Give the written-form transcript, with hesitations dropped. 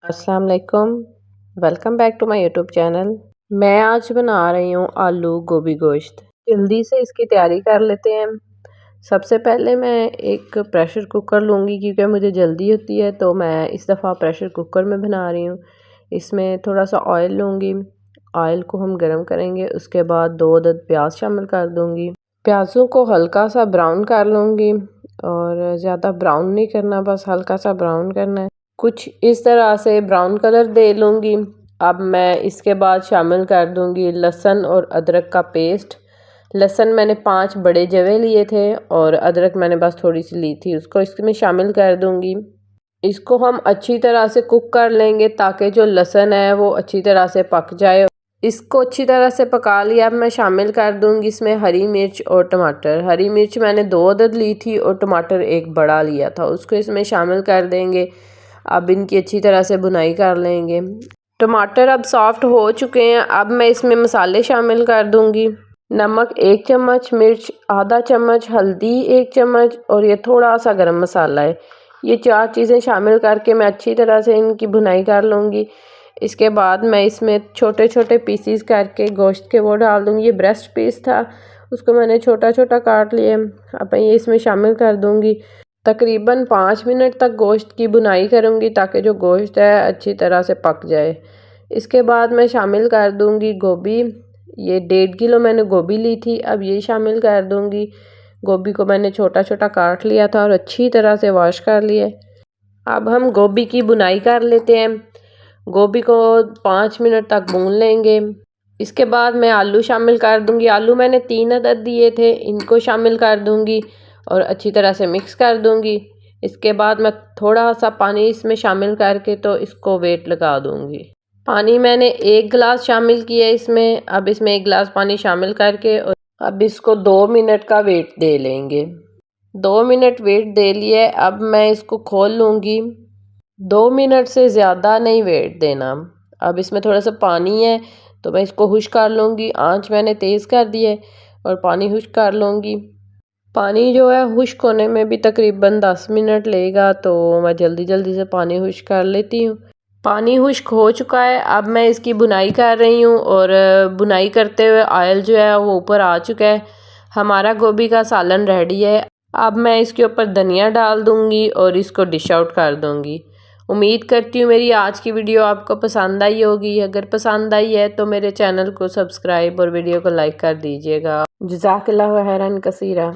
अस्सलाम वालेकुम। Welcome back to my YouTube channel. मैं आज बना रही हूँ आलू गोभी गोश्त। जल्दी से इसकी तैयारी कर लेते हैं। सबसे पहले मैं एक प्रेशर कुकर लूँगी क्योंकि मुझे जल्दी होती है, तो मैं इस दफ़ा प्रेशर कुकर में बना रही हूँ। इसमें थोड़ा सा ऑयल लूँगी। ऑयल को हम गर्म करेंगे, उसके बाद 2 अदद प्याज शामिल कर दूँगी। प्याज़ों को हल्का सा ब्राउन कर लूँगी और ज़्यादा ब्राउन नहीं करना, बस हल्का सा ब्राउन करना है। कुछ इस तरह से ब्राउन कलर दे लूँगी। अब मैं इसके बाद शामिल कर दूँगी लहसुन और अदरक का पेस्ट। लहसुन मैंने 5 बड़े जवे लिए थे और अदरक मैंने बस थोड़ी सी ली थी, उसको इसमें शामिल कर दूँगी। इसको हम अच्छी तरह से कुक कर लेंगे ताकि जो लहसुन है वो अच्छी तरह से पक जाए। इसको अच्छी तरह से पका लिया। अब मैं शामिल कर दूँगी इसमें हरी मिर्च और टमाटर। हरी मिर्च मैंने 2 अदद ली थी और टमाटर एक बड़ा लिया था, उसको इसमें शामिल कर देंगे। अब इनकी अच्छी तरह से भुनाई कर लेंगे। टमाटर अब सॉफ्ट हो चुके हैं। अब मैं इसमें मसाले शामिल कर दूंगी। नमक 1 चम्मच, मिर्च आधा चम्मच, हल्दी 1 चम्मच और ये थोड़ा सा गरम मसाला है। ये 4 चीज़ें शामिल करके मैं अच्छी तरह से इनकी भुनाई कर लूँगी। इसके बाद मैं इसमें छोटे छोटे पीसीस करके गोश्त के वो डाल दूँगी। ये ब्रेस्ट पीस था, उसको मैंने छोटा छोटा काट लिया। अब मैं ये इसमें शामिल कर दूँगी। तकरीबन 5 मिनट तक गोश्त की भुनाई करूँगी ताकि जो गोश्त है अच्छी तरह से पक जाए। इसके बाद मैं शामिल कर दूँगी गोभी। ये 1.5 किलो मैंने गोभी ली थी, अब ये शामिल कर दूँगी। गोभी को मैंने छोटा छोटा काट लिया था और अच्छी तरह से वॉश कर लिया। अब हम गोभी की भुनाई कर लेते हैं। गोभी को 5 मिनट तक भून लेंगे। इसके बाद मैं आलू शामिल कर दूँगी। आलू मैंने 3 अदद दिए थे, इनको शामिल कर दूँगी और अच्छी तरह से मिक्स कर दूँगी। इसके बाद मैं थोड़ा सा पानी इसमें शामिल करके तो इसको वेट लगा दूँगी। पानी मैंने 1 गिलास शामिल किया इसमें। अब इसमें 1 गिलास पानी शामिल करके और अब इसको 2 मिनट का वेट दे लेंगे। 2 मिनट वेट दे लिए। अब मैं इसको खोल लूँगी। 2 मिनट से ज़्यादा नहीं वेट देना। अब इसमें थोड़ा सा पानी है तो मैं इसको खुश्क कर लूँगी। आंच मैंने तेज़ कर दी है और पानी खुश्क कर लूँगी। पानी जो है खुश्क होने में भी तकरीबन 10 मिनट लेगा, तो मैं जल्दी जल्दी से पानी खुश्क कर लेती हूँ। पानी खुश्क हो चुका है। अब मैं इसकी भुनाई कर रही हूँ और भुनाई करते हुए ऑयल जो है वो ऊपर आ चुका है। हमारा गोभी का सालन रेडी है। अब मैं इसके ऊपर धनिया डाल दूँगी और इसको डिश आउट कर दूँगी। उम्मीद करती हूँ मेरी आज की वीडियो आपको पसंद आई होगी। अगर पसंद आई है तो मेरे चैनल को सब्सक्राइब और वीडियो को लाइक कर दीजिएगा। जज़ाकल्लाहु खैरन कसीरा।